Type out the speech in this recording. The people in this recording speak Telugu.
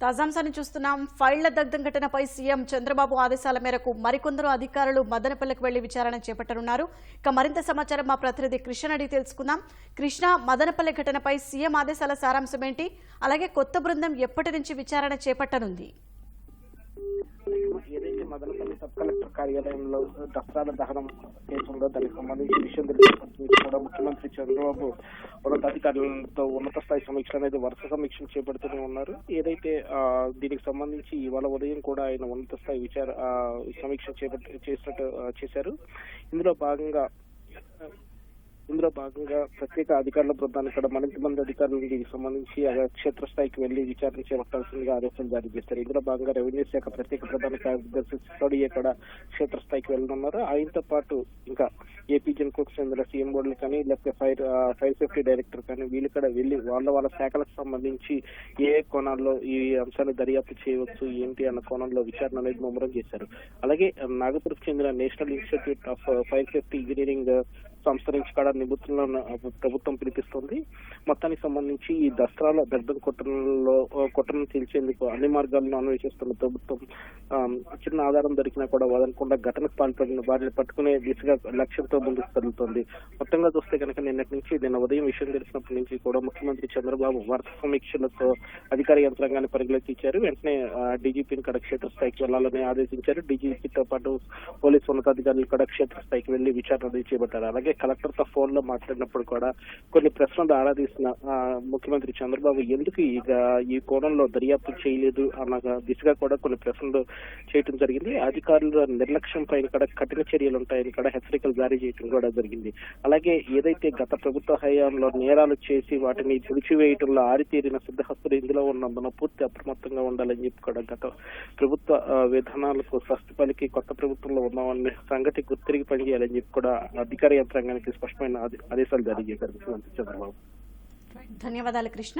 తాజాంశాన్ని చూస్తున్నాం. ఫైళ్ల దగ్ధం ఘటనపై సీఎం చంద్రబాబు ఆదేశాల మేరకు మరికొందరు అధికారులు మదనపల్లెకు వెళ్లి విచారణ చేపట్టనున్నారు. ఇక మరింత సమాచారం మా ప్రతినిధి కృష్ణ అడిగి తెలుసుకుందాం. కృష్ణ, మదనపల్లె ఘటనపై సీఎం ఆదేశాల సారాంశం ఏంటి? అలాగే కొత్త బృందం ఎప్పటి నుంచి విచారణ చేపట్టనుంది? ఏదైతే మదనపల్లి సబ్ కలెక్టర్ కార్యాలయంలో దసరాల దహనం కేసు ఉందో దానికి సంబంధించి విషయం తెలిసినప్పటికీ కూడా ముఖ్యమంత్రి చంద్రబాబు ఉన్నతాధికారులతో ఉన్నత స్థాయి సమీక్షలు అనేది వరుస సమీక్షలు చేపడుతూనే ఉన్నారు. ఏదైతే దీనికి సంబంధించి ఇవాళ ఉదయం కూడా ఆయన ఉన్నత స్థాయి సమీక్ష చేశారు. ఇందులో భాగంగా ప్రత్యేక అధికారుల బృందాన్ని కూడా మరింత మంది అధికారులు దీనికి సంబంధించి క్షేత్రస్థాయికి వెళ్లి విచారణ చేపట్టాల్సిందిగా ఆదేశాలు జారీ చేశారు. ఇందులో భాగంగా రెవెన్యూ శాఖ ప్రత్యేక ప్రధాన కార్యదర్శి సిసోడియా కూడా క్షేత్రస్థాయికి వెళ్తున్నారు. ఆయనతో పాటు ఇంకా ఏపీ జెన్కోకు చెందిన సీఎం బోర్డులు కానీ లేకపోతే ఫైర్ సేఫ్టీ డైరెక్టర్ కానీ వీళ్ళు కూడా వెళ్లి వాళ్ళ శాఖలకు సంబంధించి ఏ కోణాల్లో ఈ అంశాన్ని దర్యాప్తు చేయవచ్చు ఏంటి అన్న కోణంలో విచారణ అనేది ముమ్మరం చేశారు. అలాగే నాగపూర్కు చెందిన national institute of fire safety engineering సంస్థ నుంచి కూడా నిపుణులను ప్రభుత్వం పిలిపిస్తుంది. మొత్తానికి సంబంధించి ఈ దసరాల దగ్ధం కుట్రను తేల్చేందుకు అన్ని మార్గాలను అన్వేషిస్తున్న ప్రభుత్వం చిన్న ఆధారం దొరికినా కూడా వదలకుండా ఘటనకు పాల్పడిన వారిని పట్టుకునే దిశగా లక్ష్యంతో ముందుకు కదులుతోంది. మొత్తంగా చూస్తే కనుక నిన్న ఉదయం విషయం తెలిసినప్పటి నుంచి కూడా ముఖ్యమంత్రి చంద్రబాబు వరుస సమీక్షలతో అధికార యంత్రాంగాన్ని పరిగెత్తించారు. వెంటనే డీజీపీని కూడా క్షేత్రస్థాయికి వెళ్లాలని ఆదేశించారు. డీజీపీతో పాటు పోలీసు ఉన్నతాధికారులు కూడా క్షేత్రస్థాయికి వెళ్లి విచారణ చేపట్టారు. అలాగే కలెక్టర్ తో ఫోన్ లో మాట్లాడినప్పుడు కూడా కొన్ని ప్రశ్నలు ఆరాధిస్తున్న ముఖ్యమంత్రి చంద్రబాబు ఎందుకు ఈ కోణంలో దర్యాప్తు చేయలేదు అన్న దిశగా కూడా కొన్ని ప్రశ్నలు చేయడం జరిగింది. అధికారుల నిర్లక్ష్యం పైన కూడా కఠిన చర్యలు ఉంటాయని కూడా హెచ్చరికలు జారీ చేయడం కూడా జరిగింది. అలాగే ఏదైతే గత ప్రభుత్వ హయాంలో నేరాలు చేసి వాటిని తుడిచివేయటంలో ఆరితేరిన సిద్ధహస్తులు ఇందులో ఉన్నందున పూర్తి అప్రమత్తంగా ఉండాలని చెప్పి కూడా గత ప్రభుత్వ విధానాలకు స్వస్తి పలికి కొత్త ప్రభుత్వంలో ఉన్నామనే సంగతి గుర్తిరిగి పనిచేయాలని చెప్పి కూడా అధికార యంత్రాంగానికి స్పష్టమైన ఆదేశాలు జారీ చేశారు ముఖ్యమంత్రి చంద్రబాబు. ధన్యవాదాలు కృష్ణ.